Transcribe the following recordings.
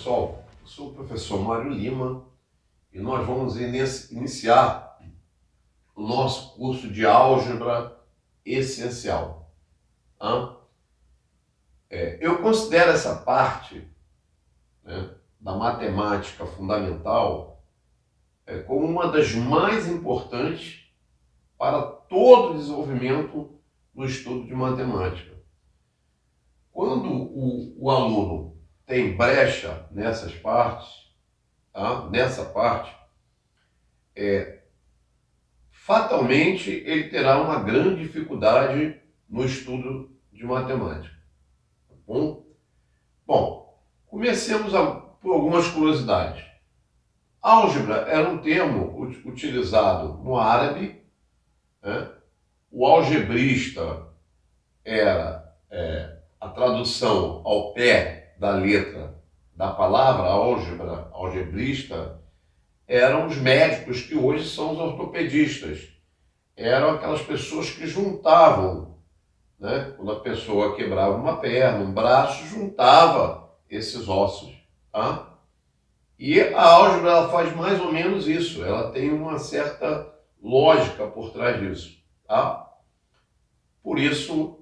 pessoal, eu sou o professor Mário Lima e nós vamos iniciar o nosso curso de Álgebra Essencial. Eu considero essa parte, né, da matemática fundamental como uma das mais importantes para todo o desenvolvimento do estudo de matemática. Quando o aluno tem brecha nessas partes, nessa parte, fatalmente ele terá uma grande dificuldade no estudo de matemática. Tá bom? Bom, comecemos por algumas curiosidades. Álgebra era um termo utilizado no árabe, né? O algebrista era a tradução ao pé da letra da palavra álgebra, algebrista, eram os médicos que hoje são os ortopedistas. Eram aquelas pessoas que juntavam, né? Quando a pessoa quebrava uma perna, um braço, juntava esses ossos. E a álgebra ela faz mais ou menos isso, ela tem uma certa lógica por trás disso. Por isso,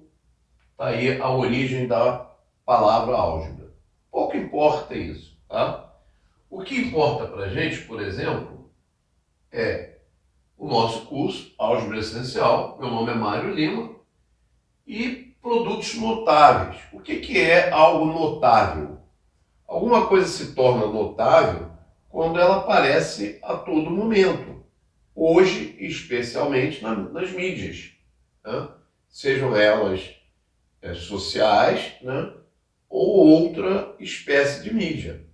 está aí a origem da palavra álgebra. Pouco importa isso. O que importa para a gente, por exemplo, é o nosso curso, Álgebra Essencial. Meu nome é Mário Lima. E produtos notáveis. O que é algo notável? Alguma coisa se torna notável quando ela aparece a todo momento. Hoje, especialmente nas mídias. Sejam elas sociais, né? Ou outra espécie de mídia.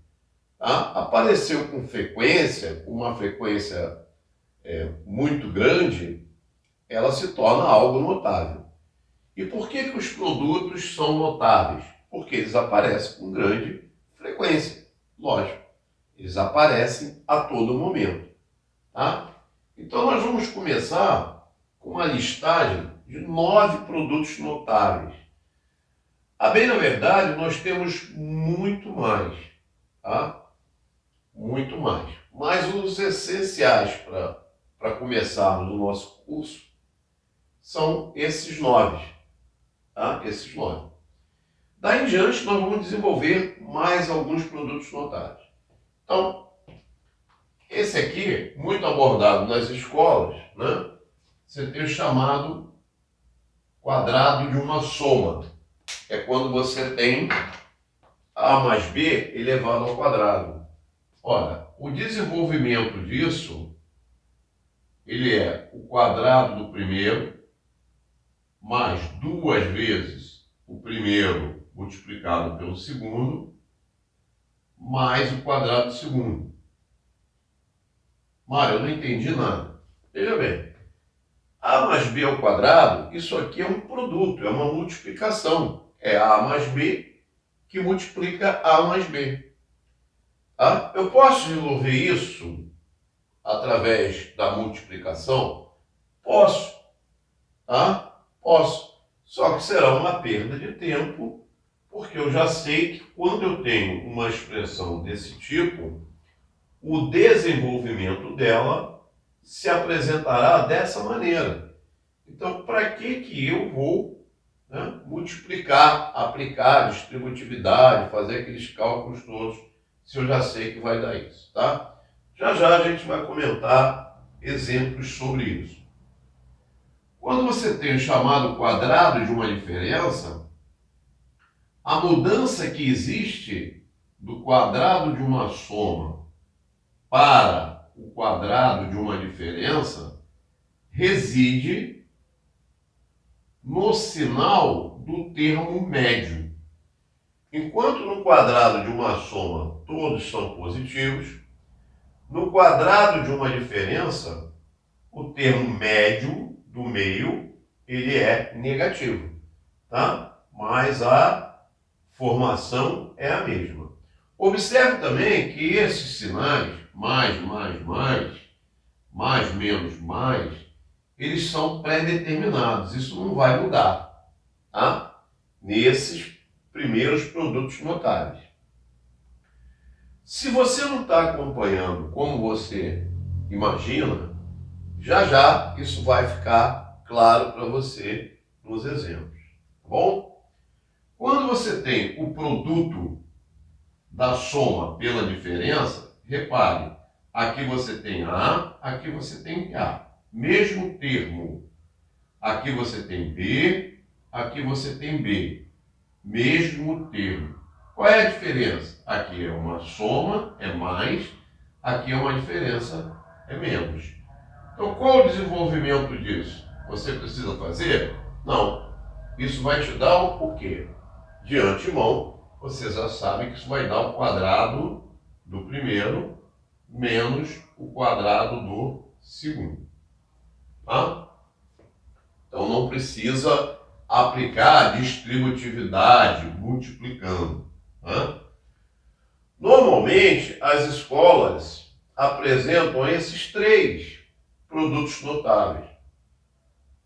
Apareceu com frequência, uma frequência muito grande, ela se torna algo notável. E por que os produtos são notáveis? Porque eles aparecem com grande frequência, lógico. Eles aparecem a todo momento. Então nós vamos começar com uma listagem de 9 produtos notáveis. A bem na verdade, nós temos muito mais. Muito mais. Mas os essenciais para começarmos o nosso curso são esses 9. Esses 9. Daí em diante, nós vamos desenvolver mais alguns produtos notáveis. Então, esse aqui, muito abordado nas escolas, né? Você tem o chamado quadrado de uma soma. É quando você tem A mais B elevado ao quadrado. Ora, o desenvolvimento disso, ele é o quadrado do primeiro, mais 2 vezes o primeiro multiplicado pelo segundo, mais o quadrado do segundo. Mário, eu não entendi nada. Veja bem, A mais B ao quadrado, isso aqui é um produto, é uma multiplicação. É A mais B que multiplica A mais B. Eu posso resolver isso através da multiplicação? Posso. Posso. Só que será uma perda de tempo, porque eu já sei que quando eu tenho uma expressão desse tipo, o desenvolvimento dela se apresentará dessa maneira. Então, para que eu vou, né, multiplicar, aplicar distributividade, fazer aqueles cálculos todos, se eu já sei que vai dar isso, tá? Já já a gente vai comentar exemplos sobre isso. Quando você tem o chamado quadrado de uma diferença, a mudança que existe do quadrado de uma soma para o quadrado de uma diferença reside no sinal do termo médio. Enquanto no quadrado de uma soma todos são positivos, no quadrado de uma diferença, o termo médio do meio, ele é negativo, tá? Mas a formação é a mesma. Observe também que esses sinais, mais, menos, mais, eles são pré-determinados. Isso não vai mudar, nesses primeiros produtos notáveis. Se você não está acompanhando como você imagina, já já isso vai ficar claro para você nos exemplos, tá bom? Quando você tem o produto da soma pela diferença, repare, aqui você tem A, aqui você tem A. Mesmo termo. Aqui você tem B, aqui você tem B. Mesmo termo. Qual é a diferença? Aqui é uma soma, é mais, aqui é uma diferença, é menos. Então, qual o desenvolvimento disso? Você precisa fazer? Não. Isso vai te dar o quê? De antemão, você já sabe que isso vai dar o quadrado do primeiro menos o quadrado do segundo. Tá? Então, não precisa aplicar distributividade multiplicando. Tá? Normalmente, as escolas apresentam esses três produtos notáveis.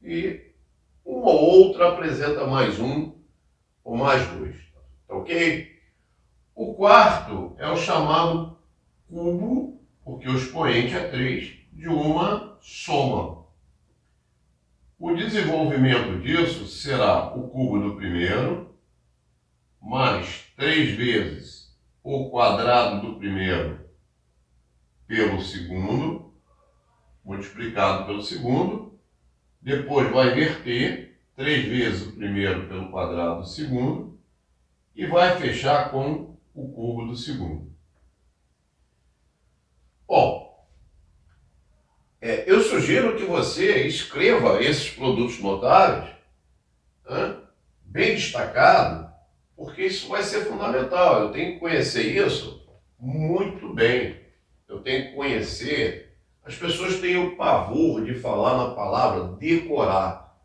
E uma ou outra apresenta mais um ou mais dois. Tá ok? O quarto é o chamado cubo, porque o expoente é 3, de uma soma. O desenvolvimento disso será o cubo do primeiro, mais 3 vezes o quadrado do primeiro pelo segundo, multiplicado pelo segundo. Depois vai verter 3 vezes o primeiro pelo quadrado do segundo e vai fechar com o cubo do segundo. Bom, eu sugiro que você escreva esses produtos notáveis, bem destacado, porque isso vai ser fundamental. Eu tenho que conhecer isso muito bem. Eu tenho que conhecer. As pessoas têm o pavor de falar na palavra decorar.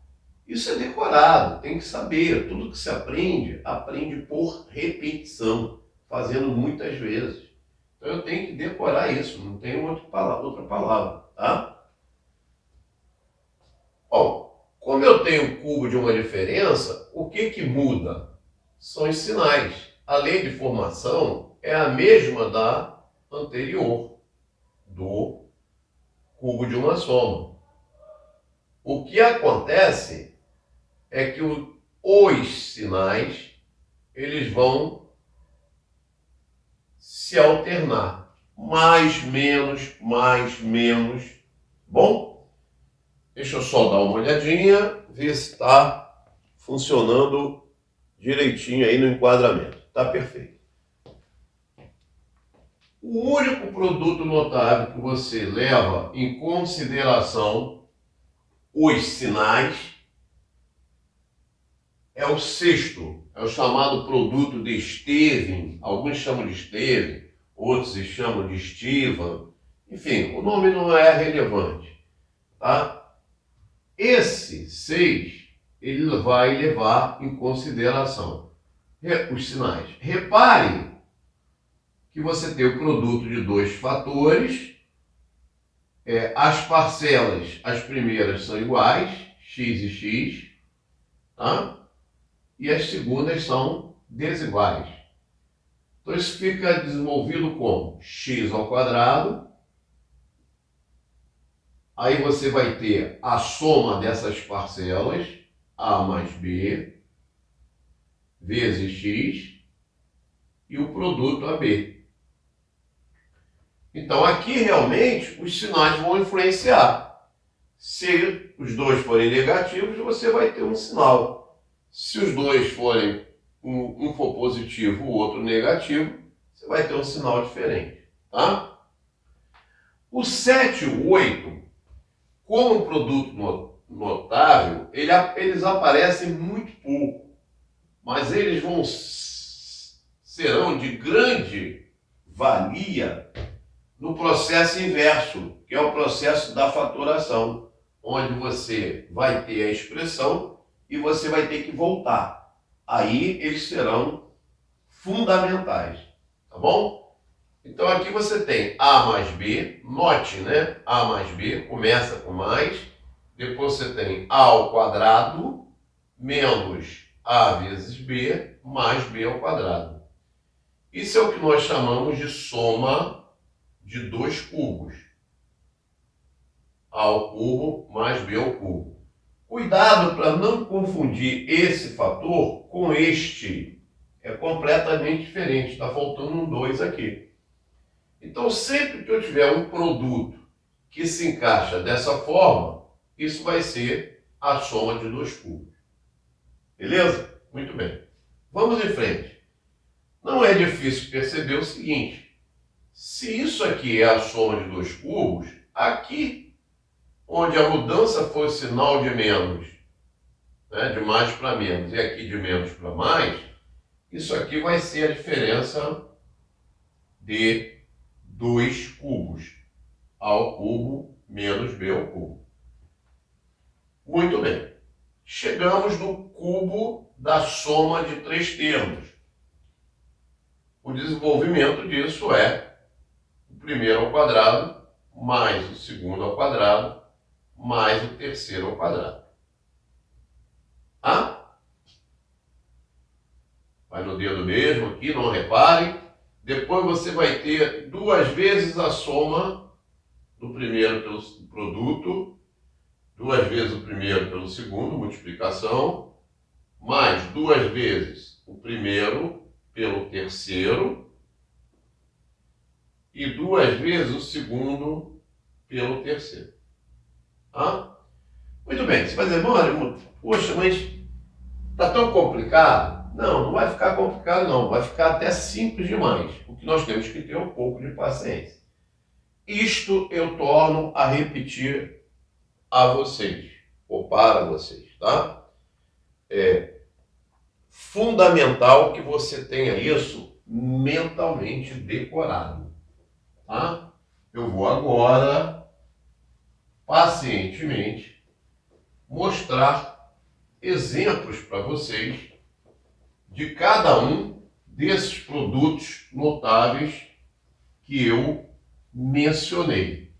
Isso é decorado, tem que saber. Tudo que se aprende, aprende por repetição, fazendo muitas vezes. Então eu tenho que decorar isso, não tem outra palavra, tá? Bom, como eu tenho o cubo de uma diferença, o que muda? São os sinais. A lei de formação é a mesma da anterior, do cubo de uma soma. O que acontece é que os sinais eles vão se alternar. Mais, menos. Bom, deixa eu só dar uma olhadinha, ver se está funcionando direitinho aí no enquadramento. Está perfeito. O único produto notável que você leva em consideração os sinais é o sexto, é o chamado produto de Stevin. Alguns chamam de Stevin, outros se chamam de Stivan. Enfim, o nome não é relevante, tá? Esse 6, ele vai levar em consideração os sinais. Repare que você tem o produto de dois fatores, as parcelas, as primeiras são iguais, x e x, tá? E as segundas são desiguais. Então isso fica desenvolvido como x ao quadrado, aí você vai ter a soma dessas parcelas, a mais b, vezes x, e o produto AB. Então aqui realmente os sinais vão influenciar. Se os dois forem negativos, você vai ter um sinal. Se os dois forem, um for positivo, o outro negativo, você vai ter um sinal diferente, tá? O 7 e o 8, como produto notável, eles aparecem muito pouco, mas eles serão de grande valia no processo inverso, que é o processo da fatoração, onde você vai ter a expressão e você vai ter que voltar. Aí eles serão fundamentais, tá bom? Então aqui você tem A mais B, note, né? A mais B começa com mais, depois você tem A ao quadrado menos A vezes B mais B ao quadrado. Isso é o que nós chamamos de soma de dois cubos. A ao cubo mais B ao cubo. Cuidado para não confundir esse fator com este. É completamente diferente, está faltando um 2 aqui. Então, sempre que eu tiver um produto que se encaixa dessa forma, isso vai ser a soma de dois cubos. Beleza? Muito bem. Vamos em frente. Não é difícil perceber o seguinte: se isso aqui é a soma de dois cubos, aqui, onde a mudança foi o sinal de menos, né, de mais para menos, e aqui de menos para mais, isso aqui vai ser a diferença de 2 cubos. A ao cubo menos B ao cubo. Muito bem. Chegamos no cubo da soma de três termos. O desenvolvimento disso é o primeiro ao quadrado, mais o segundo ao quadrado, mais o terceiro ao quadrado. Ah? Vai no dedo mesmo aqui, não reparem. Depois você vai ter duas vezes a soma do primeiro pelo produto, duas vezes o primeiro pelo segundo, multiplicação, mais duas vezes o primeiro pelo terceiro e duas vezes o segundo pelo terceiro. Ah? Muito bem, você vai dizer, Mário, poxa, mas está tão complicado? Não, não vai ficar complicado não, vai ficar até simples demais. O que nós temos que ter é um pouco de paciência. Isto eu torno a repetir a vocês, ou para vocês, tá? É fundamental que você tenha isso mentalmente decorado, tá? Eu vou agora, pacientemente, mostrar exemplos para vocês de cada um desses produtos notáveis que eu mencionei.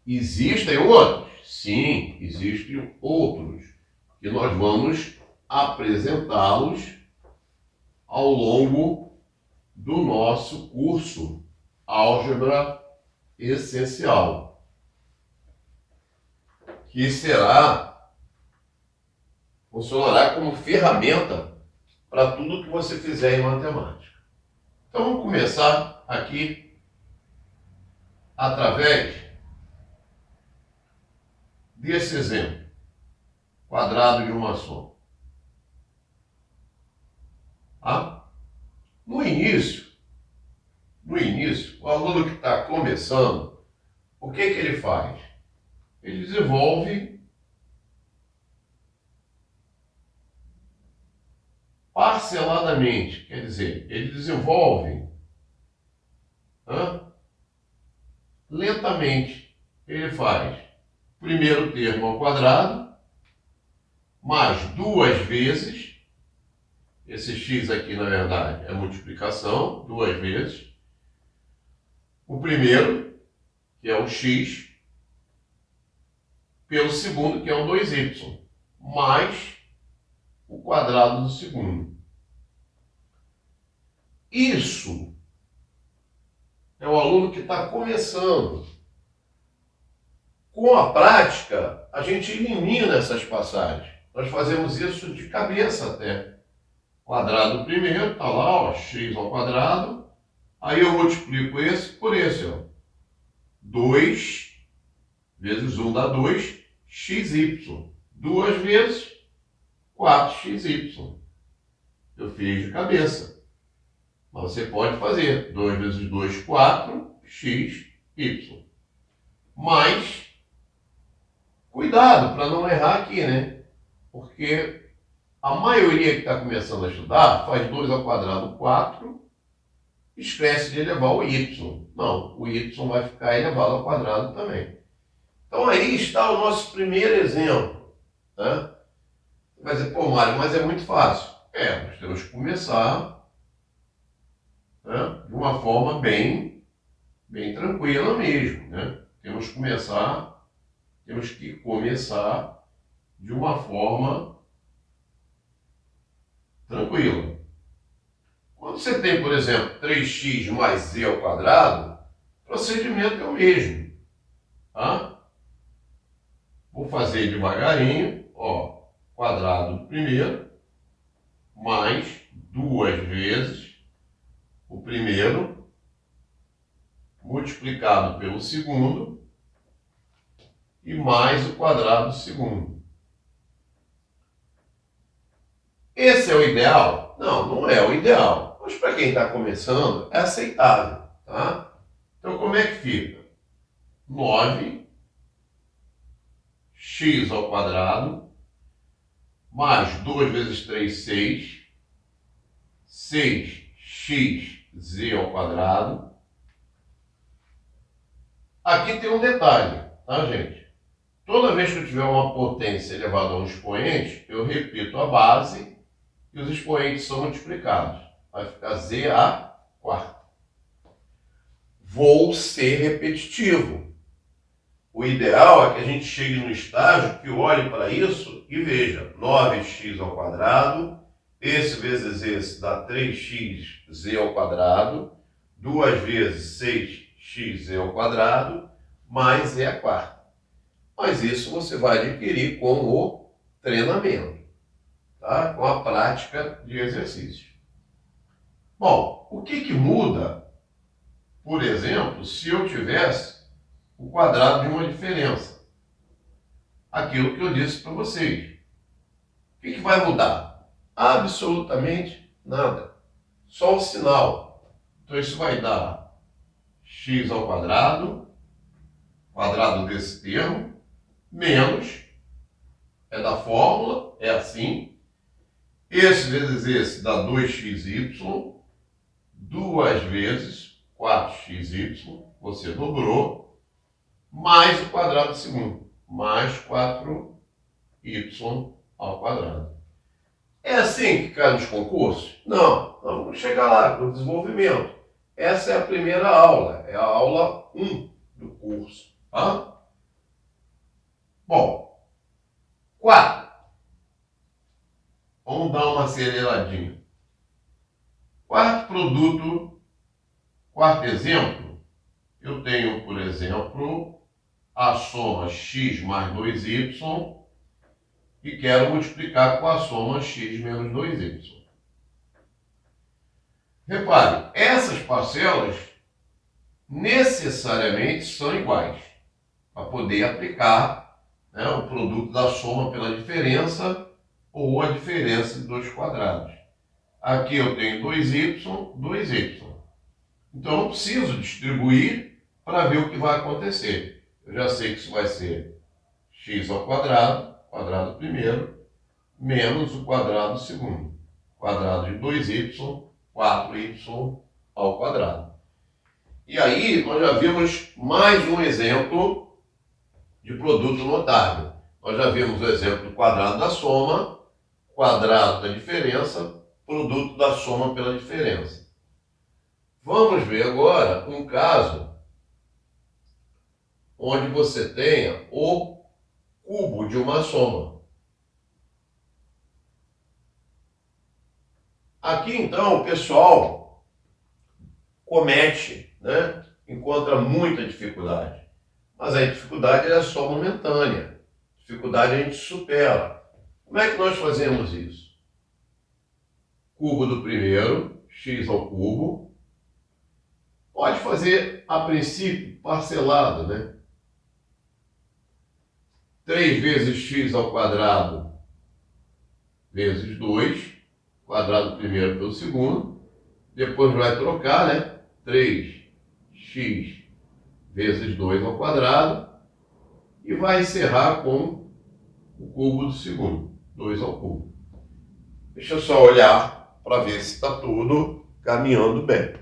Existem outros? Sim, existem outros, que nós vamos apresentá-los ao longo do nosso curso Álgebra Essencial, que funcionará como ferramenta para tudo que você fizer em matemática. Então vamos começar aqui através desse exemplo, quadrado de uma soma. Tá? No início, o aluno que está começando, o que ele faz? Ele desenvolve parceladamente, quer dizer, ele desenvolve lentamente. Ele faz primeiro termo ao quadrado, mais duas vezes, esse x aqui na verdade é multiplicação, duas vezes, o primeiro, que é o x, pelo segundo, que é o 2y, mais o quadrado do segundo. Isso é o aluno que está começando. Com a prática, a gente elimina essas passagens. Nós fazemos isso de cabeça até. Quadrado primeiro, está lá, ó, x ao quadrado. Aí eu multiplico esse por esse, ó. 2 vezes 1 dá 2, xy. Duas vezes 4xy. Eu fiz de cabeça. Mas você pode fazer 2 vezes 2, 4, xy. Mas, cuidado para não errar aqui, né? Porque a maioria que está começando a estudar faz 2 ao quadrado 4, esquece de elevar o y. Não, o y vai ficar elevado ao quadrado também. Então aí está o nosso primeiro exemplo. Né? Você vai dizer, pô Mário, mas é muito fácil. Nós temos que começar, né, de uma forma bem tranquila mesmo. Né? Temos que começar de uma forma tranquila. Quando você tem, por exemplo, 3x mais z ao quadrado, o procedimento é o mesmo. Tá? Vou fazer devagarinho, ó, quadrado do primeiro, mais 2 vezes o primeiro, multiplicado pelo segundo, e mais o quadrado do segundo. Esse é o ideal? Não, não é o ideal. Mas para quem está começando, é aceitável. Tá? Então, como é que fica? 9x ao quadrado, mais 2 vezes 3, 6. 6xz ao quadrado. Aqui tem um detalhe, tá, gente? Toda vez que eu tiver uma potência elevada a um expoente, eu repito a base e os expoentes são multiplicados. Vai ficar z à quarta. Vou ser repetitivo. O ideal é que a gente chegue no estágio que olhe para isso e veja 9x ao quadrado, esse vezes esse dá 3xz ao quadrado, 2 vezes 6xz ao quadrado, mais z à quarta. Mas isso você vai adquirir com o treinamento, tá? Com a prática de exercícios. Bom, o que muda, por exemplo, se eu tivesse o quadrado de uma diferença? Aquilo que eu disse para vocês. O que vai mudar? Absolutamente nada. Só o sinal. Então isso vai dar x ao quadrado desse termo, menos, é da fórmula, é assim, esse vezes esse dá 2xy, 2 vezes 4xy, você dobrou, mais o quadrado do segundo, mais 4y ao quadrado. É assim que cai nos concursos? Não, nós vamos chegar lá no desenvolvimento. Essa é a primeira aula, é a aula 1 do curso. Tá? Bom, 4. Vamos dar uma aceleradinha. Quarto exemplo, eu tenho, por exemplo, a soma x mais 2y e quero multiplicar com a soma x menos 2y. Repare, essas parcelas necessariamente são iguais, para poder aplicar, né, o produto da soma pela diferença ou a diferença de dois quadrados. Aqui eu tenho 2y, 2y. Então eu preciso distribuir para ver o que vai acontecer. Eu já sei que isso vai ser x ao quadrado, quadrado primeiro, menos o quadrado segundo. Quadrado de 2y, 4y ao quadrado. E aí nós já vimos mais um exemplo de produto notável. Nós já vimos o exemplo do quadrado da soma, quadrado da diferença, produto da soma pela diferença. Vamos ver agora um caso onde você tenha o cubo de uma soma. Aqui então o pessoal comete, né? Encontra muita dificuldade. Mas a dificuldade é só momentânea. Dificuldade a gente supera. Como é que nós fazemos isso? Cubo do primeiro, x ao cubo. Pode fazer, a princípio, parcelado, né? 3 vezes x ao quadrado vezes 2, quadrado primeiro pelo segundo. Depois vai trocar, né? 3x vezes 2 ao quadrado. E vai encerrar com o cubo do segundo, 2 ao cubo. Deixa eu só olhar para ver se está tudo caminhando bem.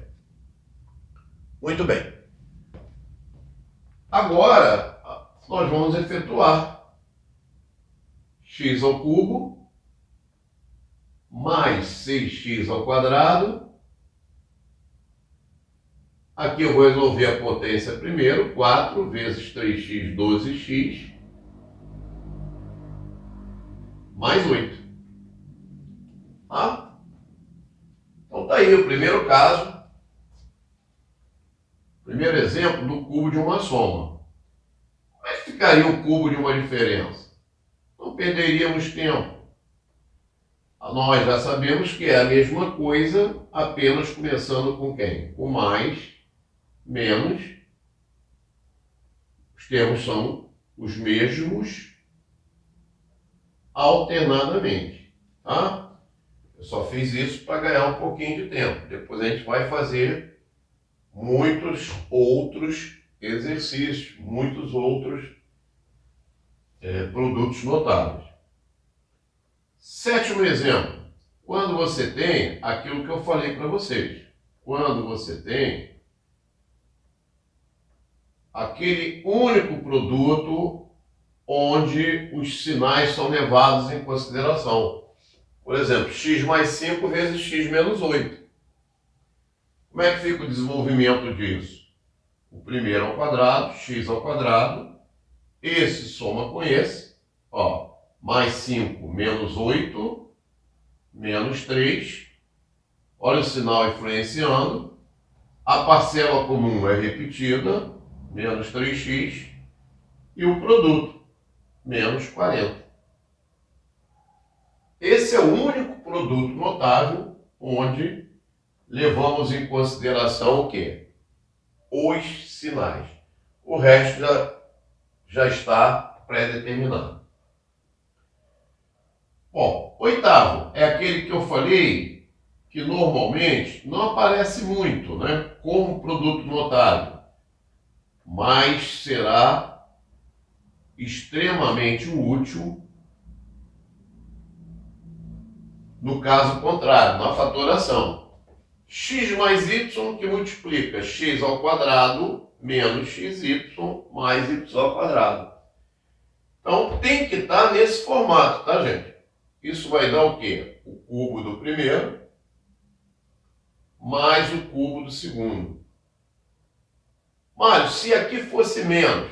Muito bem. Agora, nós vamos efetuar x ao cubo mais 6x ao quadrado. Aqui eu vou resolver a potência primeiro. 4 vezes 3x, 12x, mais 8. Tá? Então tá aí o primeiro caso, primeiro exemplo do cubo de uma soma. Como é que ficaria o cubo de uma diferença? Não perderíamos tempo. Nós já sabemos que é a mesma coisa, apenas começando com quem? Com mais, menos. Os termos são os mesmos alternadamente, tá? Eu só fiz isso para ganhar um pouquinho de tempo. Depois a gente vai fazer muitos outros exercícios, muitos outros produtos notáveis. Sétimo exemplo, quando você tem aquilo que eu falei para vocês, quando você tem aquele único produto onde os sinais são levados em consideração. Por exemplo, x mais 5 vezes x menos 8. Como é que fica o desenvolvimento disso? O primeiro ao quadrado, x ao quadrado, esse soma com esse, ó, mais 5 menos 8, menos 3, olha o sinal influenciando, a parcela comum é repetida, menos 3x, e o produto, menos 40. Esse é o único produto notável onde levamos em consideração o quê? Os sinais. O resto já está pré-determinado. Bom, oitavo é aquele que eu falei que normalmente não aparece muito, né, como produto notável, mas será extremamente útil no caso contrário, na fatoração. X mais y que multiplica x ao quadrado menos xy mais y ao quadrado. Então tem que estar nesse formato, tá, gente? Isso vai dar o quê? O cubo do primeiro mais o cubo do segundo. Mário, se aqui fosse menos,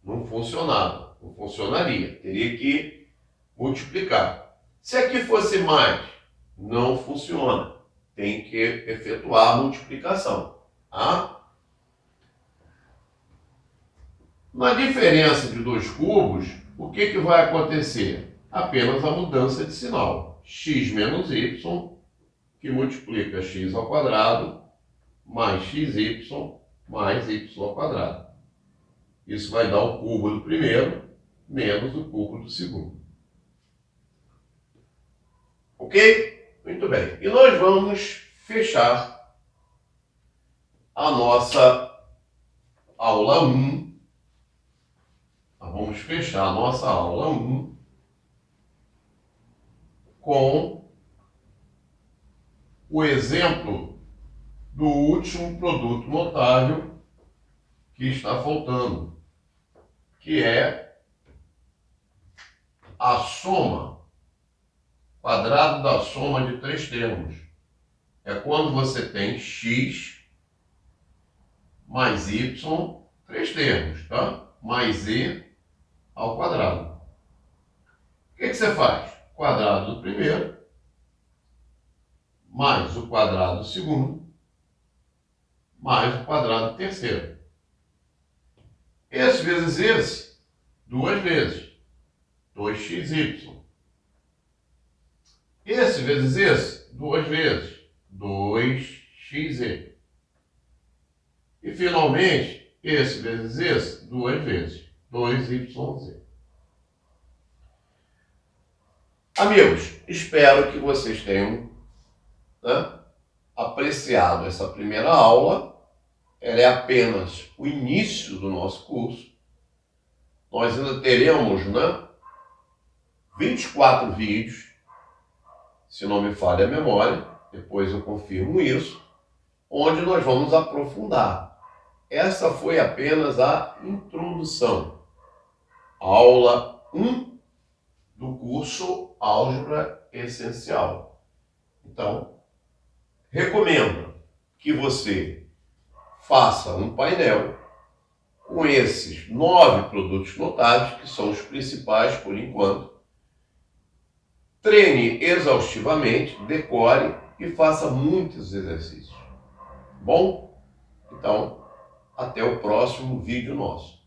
não funcionava, não funcionaria, teria que multiplicar. Se aqui fosse mais, não funciona, tem que efetuar a multiplicação. Tá? Na diferença de dois cubos, o que vai acontecer? Apenas a mudança de sinal. X menos y, que multiplica x ao quadrado, mais xy, mais y ao quadrado. Isso vai dar o cubo do primeiro, menos o cubo do segundo. Ok? Muito bem. E nós vamos fechar a nossa aula 1. Vamos fechar a nossa aula 1 com o exemplo do último produto notável que está faltando, que é a soma, quadrado da soma de três termos. É quando você tem x mais y, três termos, tá? Mais z ao quadrado. O que você faz? Quadrado do primeiro, mais o quadrado do segundo, mais o quadrado do terceiro. Esse vezes esse, duas vezes, 2xy. Esse vezes esse, duas vezes, 2xz. E finalmente, esse vezes esse, duas vezes, 2yz. Amigos, espero que vocês tenham, né, apreciado essa primeira aula. Ela é apenas o início do nosso curso. Nós ainda teremos, né, 24 vídeos, se não me falha a memória, depois eu confirmo isso, onde nós vamos aprofundar. Essa foi apenas a introdução. Aula 1 do curso Álgebra Essencial. Então, recomendo que você faça um painel com esses 9 produtos notáveis, que são os principais por enquanto. Treine exaustivamente, decore e faça muitos exercícios. Bom? Então, até o próximo vídeo nosso.